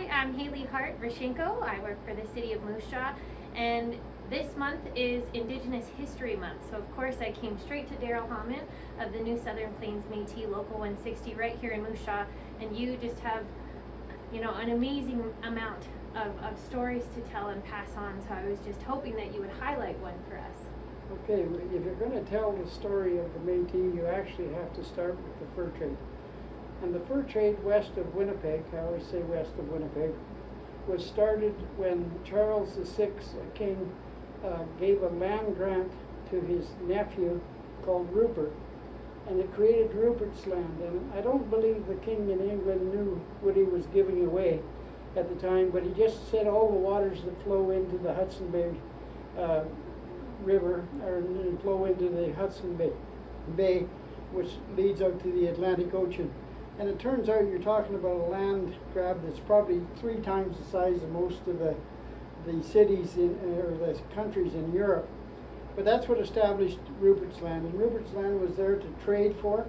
Hi, I'm Haley Hart Rashenko. I work for the city of Moose Jaw, and this month is Indigenous History Month. So of course I came straight to Darrell Hawman of the new Southern Plains Metis Local 160 right here in Moose Jaw, and you just have, an amazing amount of stories to tell and pass on. So I was just hoping that you would highlight one for us. Okay, if you're going to tell the story of the Métis, you actually have to start with the fur trade. And the fur trade west of Winnipeg, I always say west of Winnipeg, was started when Charles VI, king, gave a land grant to his nephew called Rupert. And it created Rupert's land. And I don't believe the king in England knew what he was giving away at the time, but he just said all the waters that flow into the Hudson Bay River, or flow into the Hudson Bay, which leads out to the Atlantic Ocean. And it turns out you're talking about a land grab that's probably 3 times the size of most of the cities or the countries in Europe. But that's what established Rupert's land. And Rupert's land was there to trade for.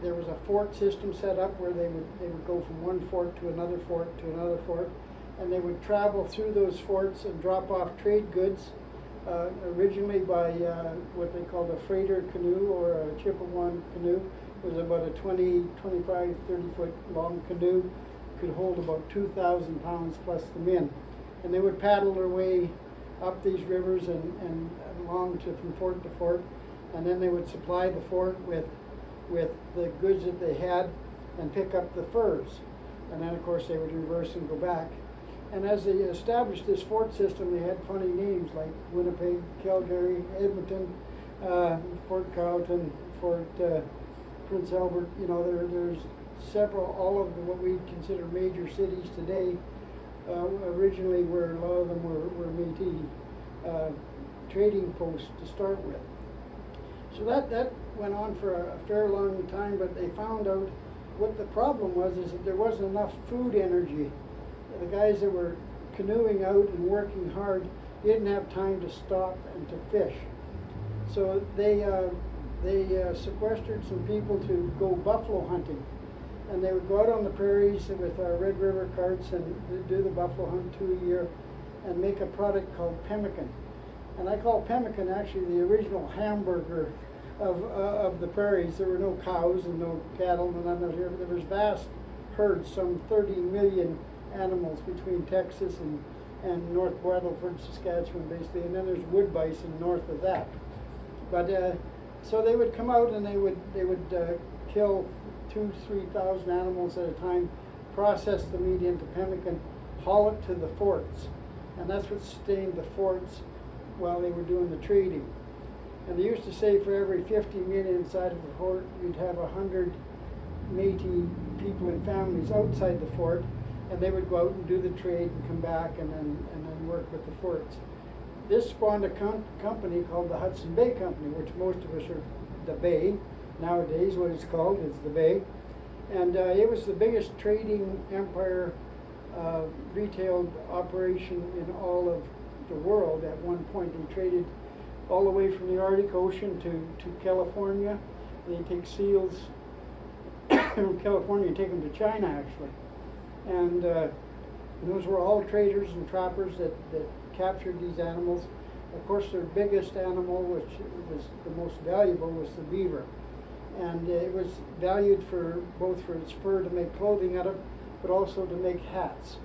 There was a fort system set up where they would go from one fort to another fort to another fort, and they would travel through those forts and drop off trade goods. Originally by what they called a freighter canoe or a Chippewa canoe. It was about a 20, 25, 30-foot long canoe, could hold about 2,000 pounds plus the men. And they would paddle their way up these rivers and along from fort to fort, and then they would supply the fort with the goods that they had and pick up the furs. And then of course they would reverse and go back. And as they established this fort system, they had funny names like Winnipeg, Calgary, Edmonton, Fort Carleton, Fort Prince Albert. There's several, all of what we consider major cities today. Originally, where a lot of them were Métis trading posts to start with. So that went on for a fair long time, but they found out what the problem was is that there wasn't enough food energy. The guys that were canoeing out and working hard didn't have time to stop and to fish. So they sequestered some people to go buffalo hunting. And they would go out on the prairies with Red River carts and do the buffalo hunt 2 a year and make a product called pemmican. And I call pemmican actually the original hamburger of the prairies. There were no cows and no cattle and none of that. There was vast herds, some 30 million animals between Texas and North Battleford, Saskatchewan, basically, and then there's wood bison north of that. But so they would come out and they would kill 2,000-3,000 animals at a time, process the meat into pemmican, haul it to the forts, and that's what sustained the forts while they were doing the trading. And they used to say for every 50 men inside of the fort, you'd have 100 Métis people and families outside the fort, and they would go out and do the trade and come back and then work with the forts. This spawned a company called the Hudson Bay Company, which most of us are the Bay. Nowadays, what it's called is the Bay. And it was the biggest trading empire, retail operation in all of the world at one point. They traded all the way from the Arctic Ocean to California. They take seals from California and take them to China, actually. And those were all traders and trappers that captured these animals. Of course, their biggest animal, which was the most valuable, was the beaver. And it was valued both for its fur to make clothing out of, but also to make hats.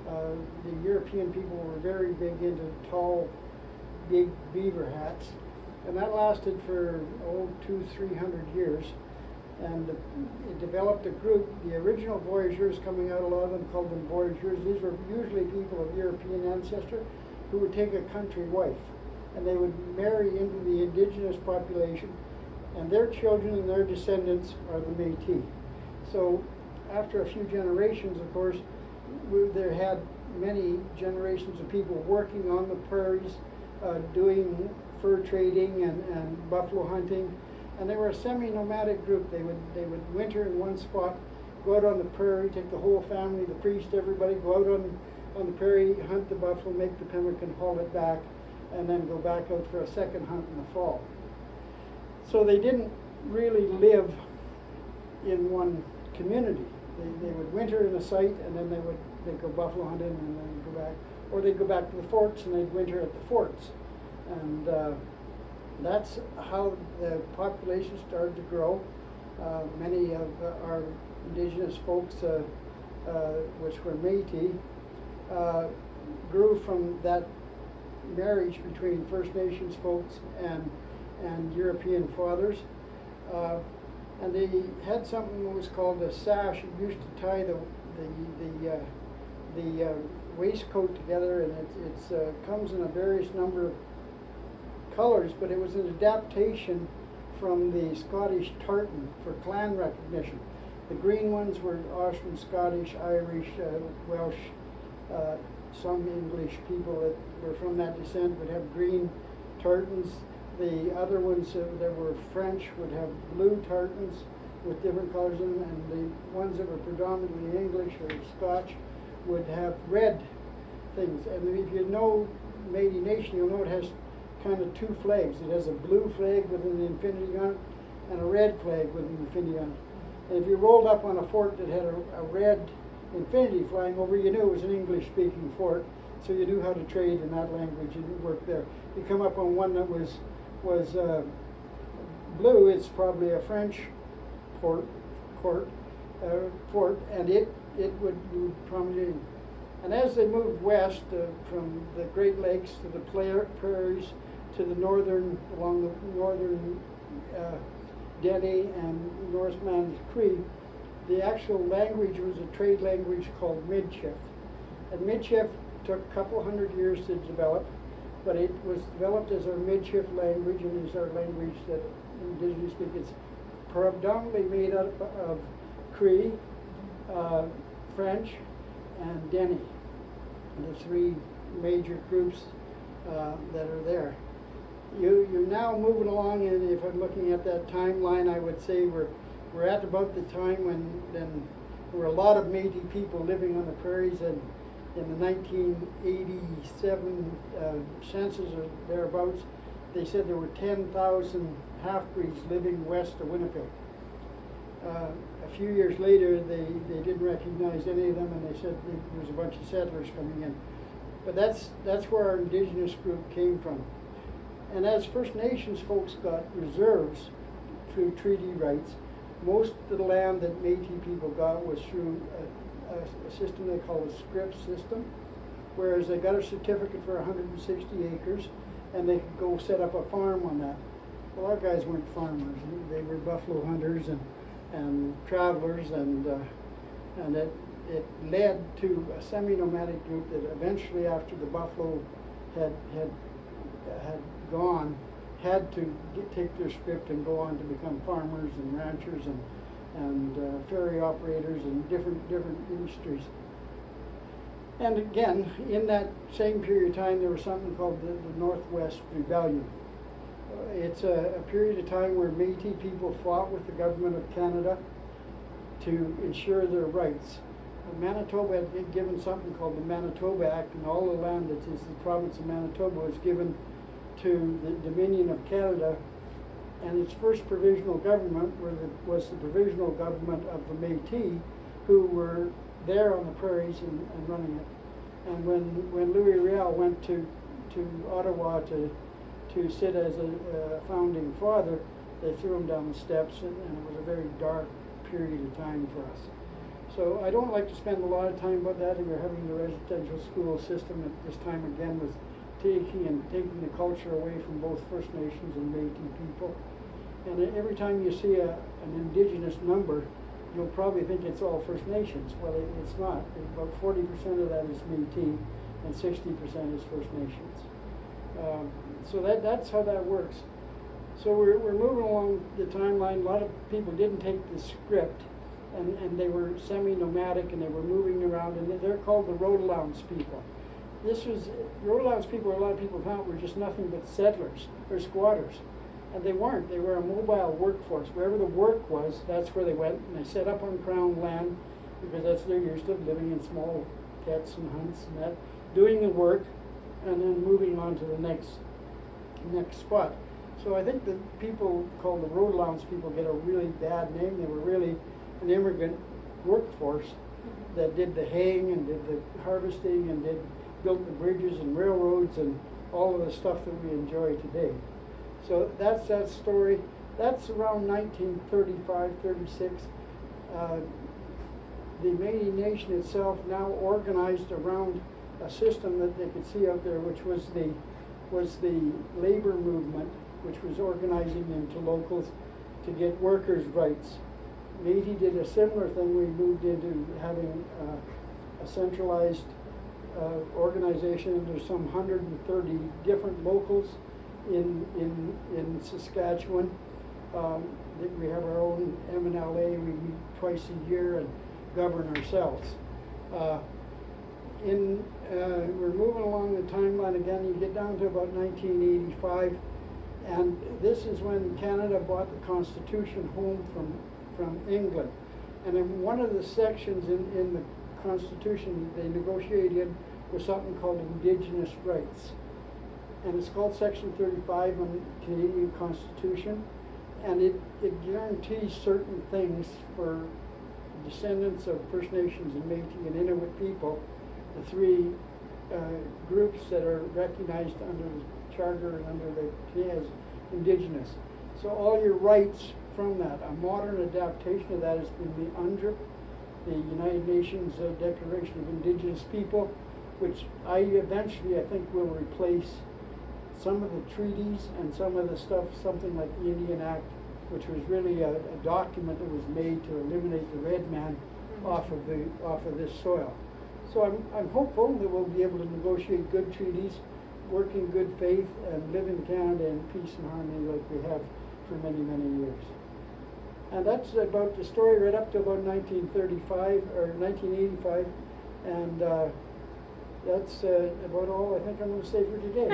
The European people were very big into tall, big beaver hats. And that lasted for 200-300 years. And it developed a group. The original voyageurs coming out, a lot of them called them voyageurs. These were usually people of European ancestry who would take a country wife, and they would marry into the indigenous population, and their children and their descendants are the Métis. So after a few generations, of course, there had many generations of people working on the prairies, doing fur trading and buffalo hunting. And they were a semi-nomadic group. They would winter in one spot, go out on the prairie, take the whole family, the priest, everybody, go out on the prairie, hunt the buffalo, make the pemmican, haul it back, and then go back out for a second hunt in the fall. So they didn't really live in one community. They would winter in a site, and then they'd go buffalo hunting, and then go back, or they'd go back to the forts and they'd winter at the forts, and that's how the population started to grow. Many of our indigenous folks, which were Métis, grew from that marriage between First Nations folks and European fathers. And they had something that was called a sash. It used to tie the waistcoat together, and it comes in a various number of colors, but it was an adaptation from the Scottish tartan for clan recognition. The green ones were often Scottish, Irish, Welsh, some English people that were from that descent would have green tartans. The other ones that were French would have blue tartans with different colors in them, and the ones that were predominantly English or Scotch would have red things. And if you know Métis Nation, you'll know it has kind of two flags. It has a blue flag with an infinity on it and a red flag with an infinity on it. And if you rolled up on a fort that had a red infinity flying over, you knew it was an English-speaking fort, so you knew how to trade in that language and work there. You come up on one that was blue, it's probably a French fort, and it would move prominently. And as they moved west from the Great Lakes to the prairies to the along the northern Denny and North Man's Cree, the actual language was a trade language called Michif. And Michif took a couple hundred years to develop, but it was developed as our Michif language, and is our language that Indigenous speak. It's predominantly made up of Cree, French, and Denny, the three major groups that are there. You're now moving along, and if I'm looking at that timeline, I would say we're at about the time when there were a lot of Métis people living on the prairies, and in the 1987 census or thereabouts, they said there were 10,000 half-breeds living west of Winnipeg. A few years later, they didn't recognize any of them, and they said there was a bunch of settlers coming in. But that's where our Indigenous group came from. And as First Nations folks got reserves through treaty rights, most of the land that Métis people got was through a system they call a script system, whereas they got a certificate for 160 acres, and they could go set up a farm on that. Well, our guys weren't farmers; they were buffalo hunters and travelers, and it led to a semi-nomadic group that eventually, after the buffalo had gone, had to take their script and go on to become farmers and ranchers and ferry operators and different industries. And again, in that same period of time, there was something called the Northwest Rebellion. It's a period of time where Métis people fought with the government of Canada to ensure their rights. Manitoba had been given something called the Manitoba Act, and all the land that is the province of Manitoba was given to the Dominion of Canada, and its first provisional government was the provisional government of the Métis, who were there on the prairies and running it. And when Louis Riel went to Ottawa to sit as a founding father, they threw him down the steps, and it was a very dark period of time for us. So I don't like to spend a lot of time about that, and we're having the residential school system at this time again with taking the culture away from both First Nations and Métis people. And every time you see an Indigenous number, you'll probably think it's all First Nations. Well, it's not. About 40% of that is Métis, and 60% is First Nations. So that's how that works. So we're moving along the timeline. A lot of people didn't take the script, and they were semi-nomadic, and they were moving around, and they're called the road allowance people. Road allowance people, a lot of people found, were just nothing but settlers or squatters. And they weren't. They were a mobile workforce. Wherever the work was, that's where they went, and they set up on Crown land, because that's their used to, living in small pets and hunts and that, doing the work, and then moving on to the next spot. So I think the people called the road allowance people get a really bad name. They were really an immigrant workforce that did the haying and did the harvesting and built the bridges and railroads and all of the stuff that we enjoy today. So that's that story. That's around 1935, 36. The Métis Nation itself now organized around a system that they could see out there, which was the labor movement, which was organizing into locals to get workers' rights. Métis did a similar thing. We moved into having a centralized organization. There's some 130 different locals in Saskatchewan. We have our own MNLA. We meet twice a year and govern ourselves. We're moving along the timeline again. You get down to about 1985, and this is when Canada brought the Constitution home from England. And in one of the sections in the Constitution they negotiated was something called Indigenous rights. And it's called Section 35 on the Canadian Constitution. And it guarantees certain things for descendants of First Nations and Métis and Inuit people, the three groups that are recognized under the Charter and under the as Indigenous. So all your rights from that, a modern adaptation of that has been the UNDRIP, the United Nations Declaration of Indigenous People, which I think will replace some of the treaties and some of the stuff, something like the Indian Act, which was really a document that was made to eliminate the red man off of this soil. So I'm hopeful that we'll be able to negotiate good treaties, work in good faith, and live in Canada in peace and harmony like we have for many, many years. And that's about the story right up to about 1935 or 1985, and that's about all I think I'm going to say for today.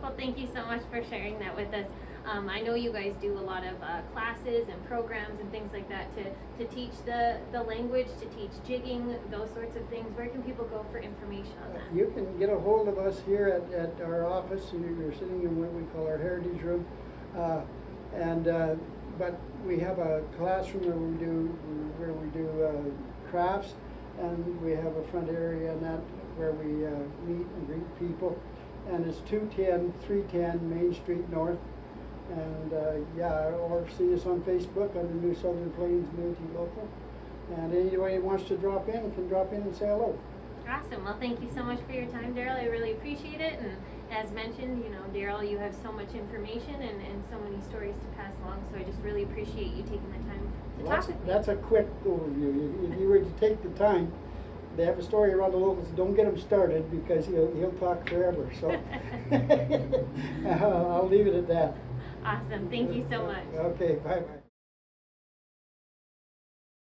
Well, thank you so much for sharing that with us. I know you guys do a lot of classes and programs and things like that to teach the language, to teach jigging, those sorts of things. Where can people go for information on that? You can get a hold of us here at our office. You're sitting in what we call our heritage room. But we have a classroom where we do crafts, and we have a front area and that where we meet and greet people. And it's 310 Main Street North. And or see us on Facebook under New Southern Plains Metis Local. And anybody who wants to drop in can drop in and say hello. Awesome. Well, thank you so much for your time, Darrell. I really appreciate it. And as mentioned, Darrell, you have so much information and so many stories to pass along. So I just really appreciate you taking the time to talk with me. That's a quick overview. If you were to take the time, they have a story around the locals. Don't get him started because he'll talk forever. So I'll leave it at that. Awesome. Thank you so much. Okay. Bye-bye.